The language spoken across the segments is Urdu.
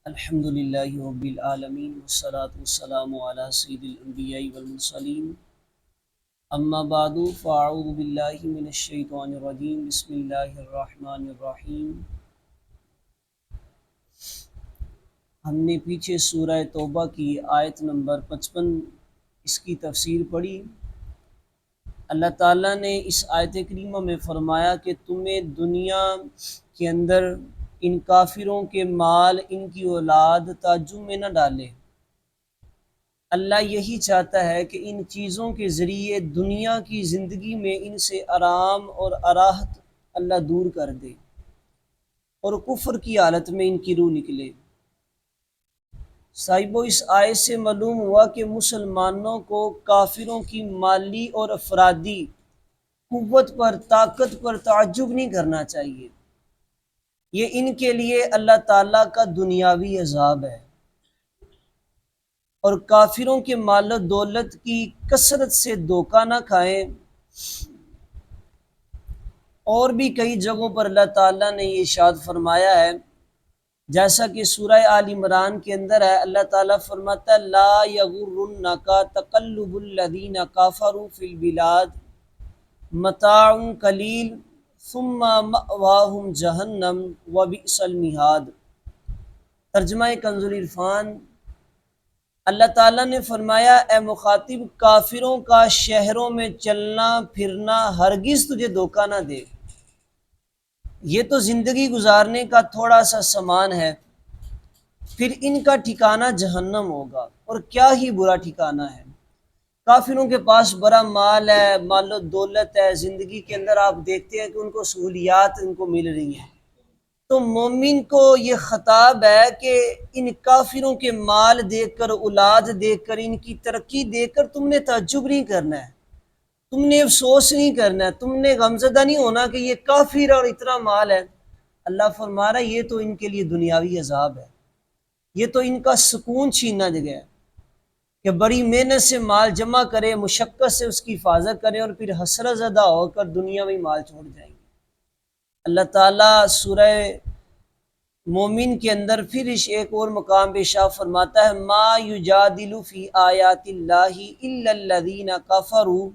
الحمد للہ رب العالمین والصلاة والسلام علی سید الانبیاء والمرسلین اما بعد فاعوذ باللہ من الشیطان الرجیم بسم اللہ الرحمن الرحیم۔ ہم نے پیچھے سورہ توبہ کی آیت نمبر 55 اس کی تفسیر پڑھی۔ اللہ تعالیٰ نے اس آیت کریمہ میں فرمایا کہ تمہیں دنیا کے اندر ان کافروں کے مال، ان کی اولاد تعجب میں نہ ڈالے۔ اللہ یہی چاہتا ہے کہ ان چیزوں کے ذریعے دنیا کی زندگی میں ان سے آرام اور راحت اللہ دور کر دے اور کفر کی حالت میں ان کی روح نکلے۔ صاحبو، اس آیت سے معلوم ہوا کہ مسلمانوں کو کافروں کی مالی اور افرادی قوت پر، طاقت پر تعجب نہیں کرنا چاہیے۔ یہ ان کے لیے اللہ تعالیٰ کا دنیاوی عذاب ہے، اور کافروں کے مال و دولت کی کثرت سے دھوکہ نہ کھائیں۔ اور بھی کئی جگہوں پر اللہ تعالیٰ نے یہ ارشاد فرمایا ہے، جیسا کہ سورہ آل عمران کے اندر ہے، اللہ تعالیٰ فرماتا ہے لا یغرنک تقلب الذین کفروا فی البلاد متاع قلیل ثم مأواہم جہنم وبئس المہاد۔ ترجمہ کنز العرفان۔ اللہ تعالیٰ نے فرمایا اے مخاطب، کافروں کا شہروں میں چلنا پھرنا ہرگز تجھے دھوکہ نہ دے۔ یہ تو زندگی گزارنے کا تھوڑا سا سامان ہے، پھر ان کا ٹھکانہ جہنم ہوگا، اور کیا ہی برا ٹھکانہ ہے۔ کافروں کے پاس بڑا مال ہے، مال و دولت ہے، زندگی کے اندر آپ دیکھتے ہیں کہ ان کو سہولیات ان کو مل رہی ہیں، تو مومن کو یہ خطاب ہے کہ ان کافروں کے مال دیکھ کر، اولاد دیکھ کر، ان کی ترقی دیکھ کر تم نے تعجب نہیں کرنا ہے، تم نے افسوس نہیں کرنا ہے، تم نے غمزدہ نہیں ہونا کہ یہ کافر اور اتنا مال ہے۔ اللہ فرما رہا ہے یہ تو ان کے لیے دنیاوی عذاب ہے، یہ تو ان کا سکون چھیننا جگہ ہے کہ بڑی محنت سے مال جمع کرے، مشقت سے اس کی حفاظت کرے، اور پھر حسرت زدہ ہو کر دنیا میں مال چھوڑ جائیں گے۔ اللہ تعالیٰ سورہ مومن کے اندر پھر ایک اور مقام پہ ارشاد فرماتا ہے ما یجادل فی آیات اللہ الا الذین کفروا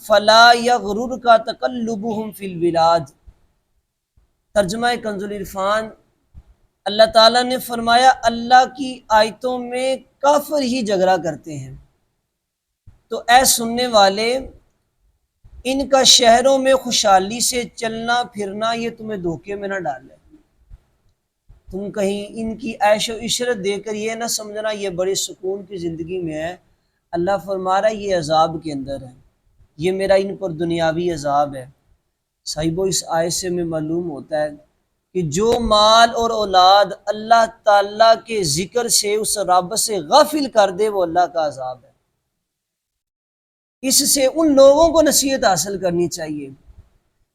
فلا یغررک تقلبهم فی البلاد۔ ترجمہ کنز العرفان۔ اللہ تعالیٰ نے فرمایا اللہ کی آیتوں میں کافر ہی جھگڑا کرتے ہیں، تو اے سننے والے، ان کا شہروں میں خوشحالی سے چلنا پھرنا یہ تمہیں دھوکے میں نہ ڈالے۔ تم کہیں ان کی عیش و عشرت دے کر یہ نہ سمجھنا یہ بڑے سکون کی زندگی میں ہے۔ اللہ فرما رہا ہے یہ عذاب کے اندر ہے، یہ میرا ان پر دنیاوی عذاب ہے۔ صاحبو، اس آیت سے میں معلوم ہوتا ہے کہ جو مال اور اولاد اللہ تعالیٰ کے ذکر سے، اس رب سے غافل کر دے، وہ اللہ کا عذاب ہے۔ اس سے ان لوگوں کو نصیحت حاصل کرنی چاہیے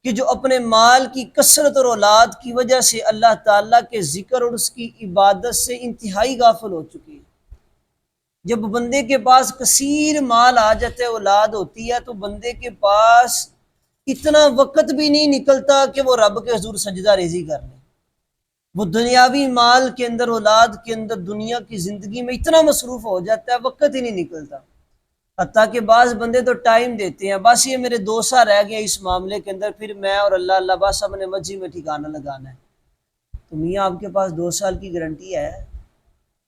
کہ جو اپنے مال کی کثرت اور اولاد کی وجہ سے اللہ تعالیٰ کے ذکر اور اس کی عبادت سے انتہائی غافل ہو چکی ہے۔ جب بندے کے پاس کثیر مال آ جاتا ہے، اولاد ہوتی ہے، تو بندے کے پاس اتنا وقت بھی نہیں نکلتا کہ وہ رب کے حضور سجدہ ریزی کر لے۔ وہ دنیاوی مال کے اندر، اولاد کے اندر، دنیا کی زندگی میں اتنا مصروف ہو جاتا ہے، وقت ہی نہیں نکلتا۔ حتیٰ کہ بعض بندے تو ٹائم دیتے ہیں، بس یہ میرے 2 سال رہ گئے اس معاملے کے اندر، پھر میں اور اللہ بس اپنے مسجد میں ٹھکانہ لگانا ہے۔ تو میاں آپ کے پاس 2 سال کی گارنٹی ہے؟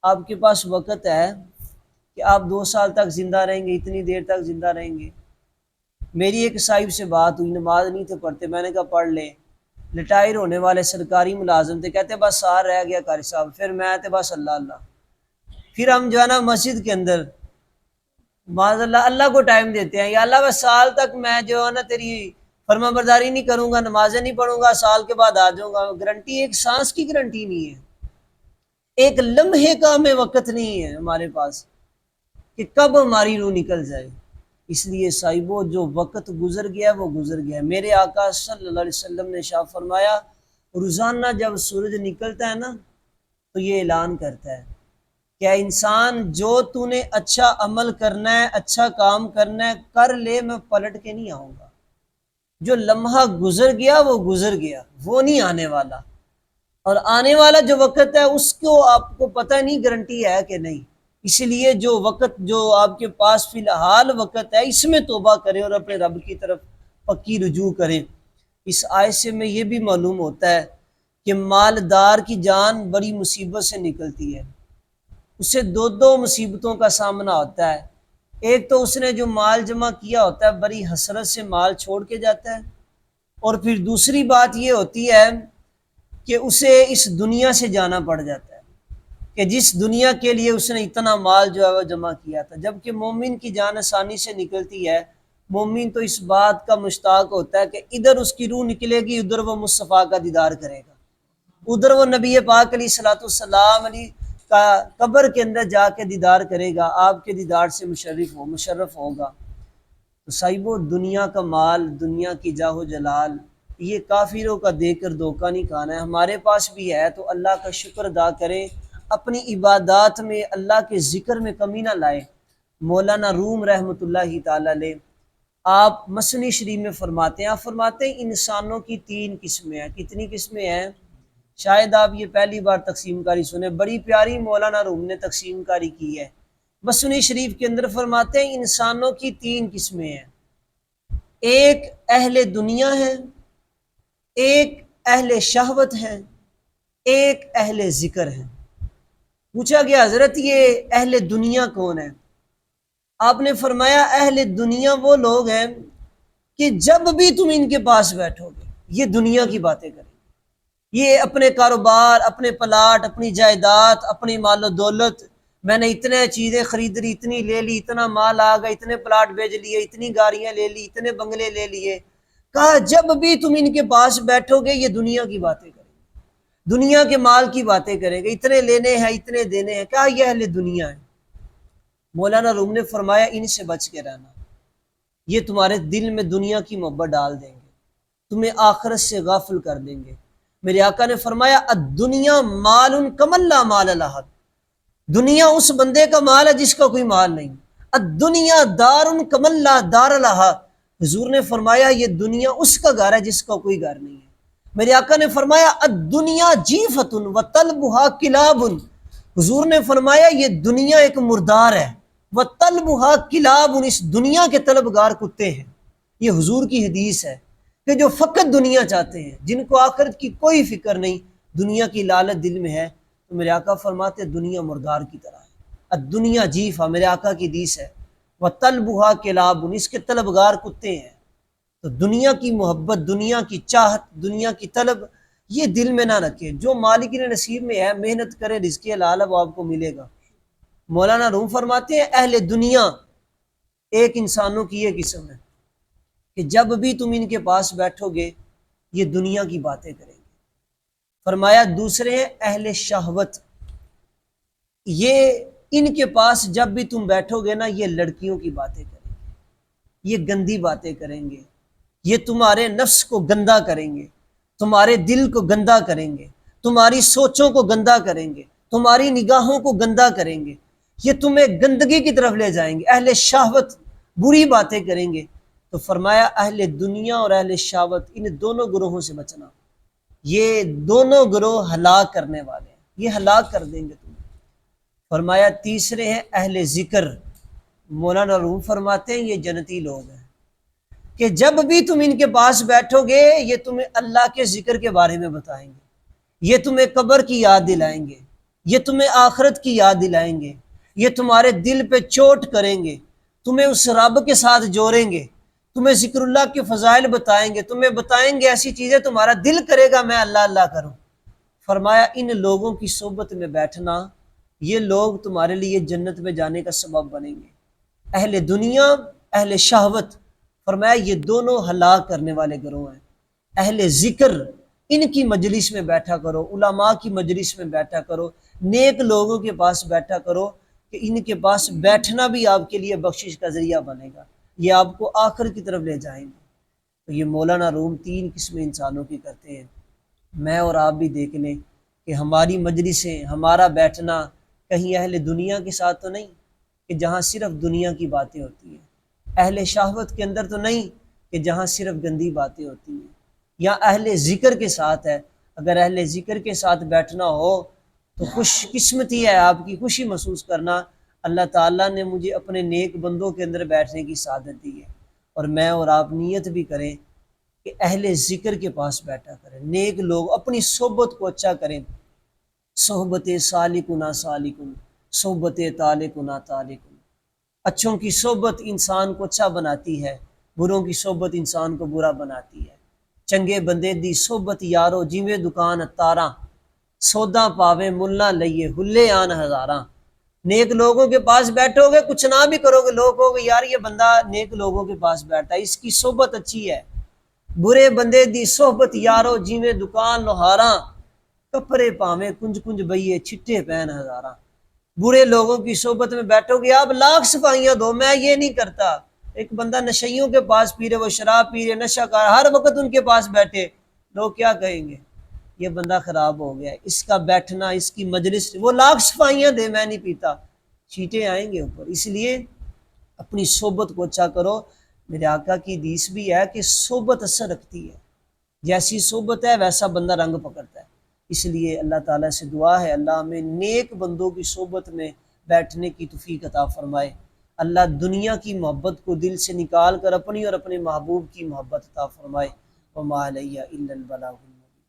آپ کے پاس وقت ہے کہ آپ 2 سال تک زندہ رہیں گے، اتنی دیر تک زندہ رہیں گے؟ میری ایک صاحب سے بات ہوئی، نماز نہیں تھے پڑھتے، میں نے کہا پڑھ لیں، ریٹائر ہونے والے سرکاری ملازم تھے، کہتے بس سال رہ گیا قاری صاحب، پھر میں تھے بس اللہ۔ پھر ہم جو ہے نا مسجد کے اندر معاذ اللہ کو ٹائم دیتے ہیں، یا اللہ بس سال تک میں جو ہے نا تیری فرما برداری نہیں کروں گا، نمازیں نہیں پڑھوں گا، سال کے بعد آ جاؤں گا۔ گارنٹی ایک سانس کی گارنٹی نہیں ہے، ایک لمحے کا ہمیں وقت نہیں ہے ہمارے پاس کہ کب ہماری روح نکل جائے۔ اس لیے صاحبو، جو وقت گزر گیا وہ گزر گیا۔ میرے آقا صلی اللہ علیہ وسلم نے ارشاد فرمایا روزانہ جب سورج نکلتا ہے نا تو یہ اعلان کرتا ہے کہ انسان جو تو نے اچھا عمل کرنا ہے، اچھا کام کرنا ہے، کر لے، میں پلٹ کے نہیں آؤں گا۔ جو لمحہ گزر گیا وہ گزر گیا، وہ نہیں آنے والا۔ اور آنے والا جو وقت ہے اس کو آپ کو پتہ نہیں گارنٹی ہے کہ نہیں، اس لیے جو وقت جو آپ کے پاس فی الحال وقت ہے اس میں توبہ کریں اور اپنے رب کی طرف پکی رجوع کریں۔ اس آیت سے میں یہ بھی معلوم ہوتا ہے کہ مالدار کی جان بڑی مصیبت سے نکلتی ہے، اسے دو مصیبتوں کا سامنا ہوتا ہے۔ ایک تو اس نے جو مال جمع کیا ہوتا ہے بڑی حسرت سے مال چھوڑ کے جاتا ہے، اور پھر دوسری بات یہ ہوتی ہے کہ اسے اس دنیا سے جانا پڑ جاتا ہے کہ جس دنیا کے لیے اس نے اتنا مال جو ہے وہ جمع کیا تھا۔ جبکہ مومن کی جان آسانی سے نکلتی ہے، مومن تو اس بات کا مشتاق ہوتا ہے کہ ادھر اس کی روح نکلے گی، ادھر وہ مصطفیٰ کا دیدار کرے گا، ادھر وہ نبی پاک علیہ الصلوۃ والسلام علی کا قبر کے اندر جا کے دیدار کرے گا، آپ کے دیدار سے مشرف ہوگا۔ تو صاحبو، دنیا کا مال، دنیا کی جاہ و جلال، یہ کافروں کا دے کر دھوکہ نہیں کھانا ہے۔ ہمارے پاس بھی ہے تو اللہ کا شکر ادا کریں، اپنی عبادات میں اللہ کے ذکر میں کمی نہ لائے۔ مولانا روم رحمۃ اللہ تعالی علیہ آپ مثنی شریف میں فرماتے ہیں، آپ فرماتے ہیں انسانوں کی 3 قسمیں ہیں۔ کتنی قسمیں ہیں؟ شاید آپ یہ پہلی بار تقسیم کاری سنیں، بڑی پیاری مولانا روم نے تقسیم کاری کی ہے۔ مثنی شریف کے اندر فرماتے ہیں انسانوں کی 3 قسمیں ہیں، ایک اہل دنیا ہے، ایک اہل شہوت ہے، ایک اہل ذکر ہے۔ پوچھا گیا حضرت یہ اہل دنیا کون ہے؟ آپ نے فرمایا اہل دنیا وہ لوگ ہیں کہ جب بھی تم ان کے پاس بیٹھو گے یہ دنیا کی باتیں کریں، یہ اپنے کاروبار، اپنے پلاٹ، اپنی جائیداد، اپنی مال و دولت، میں نے اتنے چیزیں خرید لی، اتنی لے لی، اتنا مال آ گیا، اتنے پلاٹ بیچ لیے، اتنی گاڑیاں لے لی، اتنے بنگلے لے لیے۔ کہا جب بھی تم ان کے پاس بیٹھو گے یہ دنیا کی باتیں کریں گے، دنیا کے مال کی باتیں کریں گے، اتنے لینے ہیں، اتنے دینے ہیں۔ کہا یہ اہل دنیا ہے۔ مولانا روم نے فرمایا ان سے بچ کے رہنا، یہ تمہارے دل میں دنیا کی محبت ڈال دیں گے، تمہیں آخرت سے غافل کر دیں گے۔ میرے آقا نے فرمایا الدنیا مال کمن لا مال لہ، دنیا اس بندے کا مال ہے جس کا کوئی مال نہیں۔ الدنیا دار کمن لا دار لہ، حضور نے فرمایا یہ دنیا اس کا گھر ہے جس کا کوئی گھر نہیں ہے۔ میرے آقا نے فرمایا الدنیا جیفۃ وطلبها کلاب، حضور نے فرمایا یہ دنیا ایک مردار ہے، وطلبها کلاب، اس دنیا کے طلبگار کتے ہیں۔ یہ حضور کی حدیث ہے کہ جو فقط دنیا چاہتے ہیں، جن کو آخرت کی کوئی فکر نہیں، دنیا کی لالچ دل میں ہے، تو میرے آقا فرماتے دنیا مردار کی طرح ہے۔ الدنیا جیفہ، میرے آقا کی حدیث ہے، وطلبها کلاب، اس کے طلبگار کتے ہیں۔ تو دنیا کی محبت، دنیا کی چاہت، دنیا کی طلب یہ دل میں نہ رکھے۔ جو مالک نے نصیب میں ہے محنت کرے، رزق حلال ہے وہ آپ کو ملے گا۔ مولانا روم فرماتے ہیں اہل دنیا ایک انسانوں کی یہ قسم ہے کہ جب بھی تم ان کے پاس بیٹھو گے یہ دنیا کی باتیں کریں گے۔ فرمایا دوسرے ہیں اہل شہوت، یہ ان کے پاس جب بھی تم بیٹھو گے نا یہ لڑکیوں کی باتیں کریں گے، یہ گندی باتیں کریں گے، یہ تمہارے نفس کو گندا کریں گے، تمہارے دل کو گندا کریں گے، تمہاری سوچوں کو گندا کریں گے، تمہاری نگاہوں کو گندا کریں گے، یہ تمہیں گندگی کی طرف لے جائیں گے۔ اہل شہوت بری باتیں کریں گے۔ تو فرمایا اہل دنیا اور اہل شہوت ان دونوں گروہوں سے بچنا، یہ دونوں گروہ ہلاک کرنے والے ہیں، یہ ہلاک کر دیں گے تمہیں۔ فرمایا تیسرے ہیں اہل ذکر، مولانا روم فرماتے ہیں یہ جنتی لوگ ہیں کہ جب بھی تم ان کے پاس بیٹھو گے یہ تمہیں اللہ کے ذکر کے بارے میں بتائیں گے، یہ تمہیں قبر کی یاد دلائیں گے، یہ تمہیں آخرت کی یاد دلائیں گے، یہ تمہارے دل پہ چوٹ کریں گے، تمہیں اس رب کے ساتھ جوڑیں گے، تمہیں ذکر اللہ کے فضائل بتائیں گے، تمہیں بتائیں گے ایسی چیزیں تمہارا دل کرے گا میں اللہ اللہ کروں۔ فرمایا ان لوگوں کی صحبت میں بیٹھنا، یہ لوگ تمہارے لیے جنت میں جانے کا سبب بنیں گے۔ اہل دنیا، اہل شہوت، فرمایا یہ دونوں ہلاک کرنے والے گروہ ہیں۔ اہل ذکر، ان کی مجلس میں بیٹھا کرو، علماء کی مجلس میں بیٹھا کرو، نیک لوگوں کے پاس بیٹھا کرو کہ ان کے پاس بیٹھنا بھی آپ کے لیے بخشش کا ذریعہ بنے گا، یہ آپ کو آخر کی طرف لے جائیں گے۔ تو یہ مولانا روم 3 قسمیں انسانوں کی کرتے ہیں۔ میں اور آپ بھی دیکھ لیں کہ ہماری مجلسیں، ہمارا بیٹھنا کہیں اہل دنیا کے ساتھ تو نہیں کہ جہاں صرف دنیا کی باتیں ہوتی ہیں، اہل شہوت کے اندر تو نہیں کہ جہاں صرف گندی باتیں ہوتی ہیں، یا اہل ذکر کے ساتھ ہے اگر اہل ذکر کے ساتھ بیٹھنا ہو تو خوش قسمتی ہے آپ کی، خوشی محسوس کرنا اللہ تعالیٰ نے مجھے اپنے نیک بندوں کے اندر بیٹھنے کی سعادت دی ہے، اور میں اور آپ نیت بھی کریں کہ اہل ذکر کے پاس بیٹھا کریں، نیک لوگ اپنی صحبت کو اچھا کریں، صحبت سالکنا سالکن، صحبت طالقنا طالقن، اچھوں کی صحبت انسان کو اچھا بناتی ہے، بروں کی صحبت انسان کو برا بناتی ہے۔ چنگے بندے دی صحبت یارو جیویں دکان تاراں، سودا پاوے ملا لئیے ہلے آن ہزاراں۔ نیک لوگوں کے پاس بیٹھو گے، کچھ نہ بھی کرو گے، لوگ کہو گے یار یہ بندہ نیک لوگوں کے پاس بیٹھا ہے، اس کی صحبت اچھی ہے۔ برے بندے دی صحبت یارو جیویں دکان لوہاراں، کپڑے پاویں کنج کنج بئیے چھٹے پہن ہزاراں۔ برے لوگوں کی صحبت میں بیٹھو گے آپ لاکھ صفائیاں دو، میں یہ نہیں کرتا۔ ایک بندہ نشیوں کے پاس پی رہے، وہ شراب پی رہے، نشہ کار، ہر وقت ان کے پاس بیٹھے، لوگ کیا کہیں گے؟ یہ بندہ خراب ہو گیا، اس کا بیٹھنا، اس کی مجلس، وہ لاکھ صفائیاں دے میں نہیں پیتا، چیٹے آئیں گے اوپر۔ اس لیے اپنی صحبت کو اچھا کرو۔ میرے آقا کی حدیث بھی ہے کہ صحبت اثر رکھتی ہے، جیسی صحبت ہے ویسا بندہ رنگ پکڑتا ہے۔ اس لیے اللہ تعالیٰ سے دعا ہے اللہ ہمیں نیک بندوں کی صحبت میں بیٹھنے کی توفیق عطا فرمائے۔ اللہ دنیا کی محبت کو دل سے نکال کر اپنی اور اپنے محبوب کی محبت عطا فرمائے۔ وما علیہ الا البلاغ۔